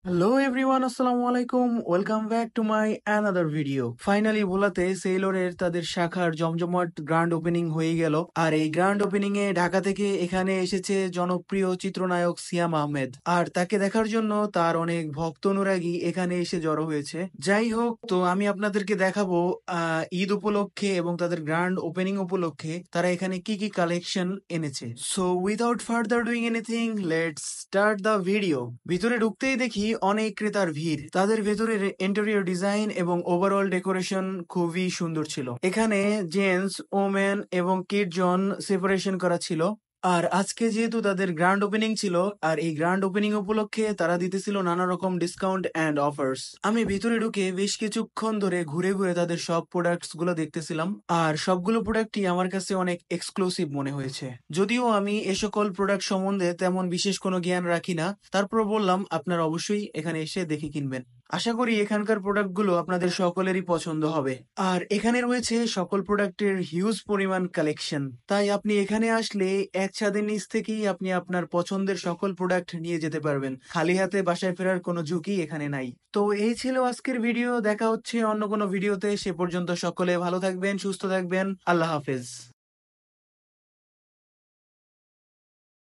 Hello everyone, আসসালামু আলাইকুম। Welcome back to my another video. Finally ভোলাতে সেইলরের তাদের শাখার জমজমাট গ্র্যান্ড ওপেনিং হয়ে গেল। আর এই গ্র্যান্ড ওপেনিং এ ঢাকা থেকে এখানে এসেছে জনপ্রিয় চিত্রনায়ক সিয়াম আহমেদ। আর তাকে দেখার জন্য তার অনেক ভক্ত অনুরাগী এখানে এসে জড়ো হয়েছে। যাই হোক, তো আমি আপনাদেরকে দেখাবো ঈদ উপলক্ষে এবং তাদের গ্র্যান্ড ওপেনিং উপলক্ষে তারা এখানে কি কি কালেকশন এনেছে। So without further doing anything, let's start the video. ভিতরে ঢুকতেই দেখি অনেক ক্রেতার ভিড়। তাদের ভেতরের ইন্টেরিয়র ডিজাইন এবং ওভারঅল ডেকোরেশন খুবই সুন্দর ছিল। এখানে জেন্টস, ওমেন এবং কিড জোন সেপারেশন করা ছিল। আর আজকে যেহেতু তাদের গ্র্যান্ড ওপেনিং ছিল, আর এই গ্র্যান্ড ওপেনিং উপলক্ষে তারা দিতেছিল নানা রকম ডিসকাউন্ট অ্যান্ড অফার্স। আমি ভিতরে ঢুকে বেশ কিছুক্ষণ ধরে ঘুরে ঘুরে তাদের সব প্রোডাক্টস গুলো দেখতেছিলাম। আর সবগুলো প্রোডাক্টই আমার কাছে অনেক এক্সক্লুসিভ মনে হয়েছে। যদিও আমি এ সকল প্রোডাক্ট সম্বন্ধে তেমন বিশেষ কোনো জ্ঞান রাখি না, তারপর বললাম আপনারা অবশ্যই এখানে এসে দেখে কিনবেন। আশা করি এখানকার প্রোডাক্টগুলো আপনাদের সকলেরই পছন্দ হবে। আর এখানে রয়েছে সকল প্রোডাক্টের হিউজ পরিমাণ কালেকশন। তাই আপনি এখানে আসলে এক ছাদের নিচ থেকেই আপনি আপনার পছন্দের সকল প্রোডাক্ট নিয়ে যেতে পারবেন। খালি হাতে বাসায় ফেরার কোনো ঝুঁকি এখানে নাই। তো এই ছিল আজকের ভিডিও। দেখা হচ্ছে অন্য কোনো ভিডিওতে। সে পর্যন্ত সকলে ভালো থাকবেন, সুস্থ থাকবেন। আল্লাহ হাফেজ।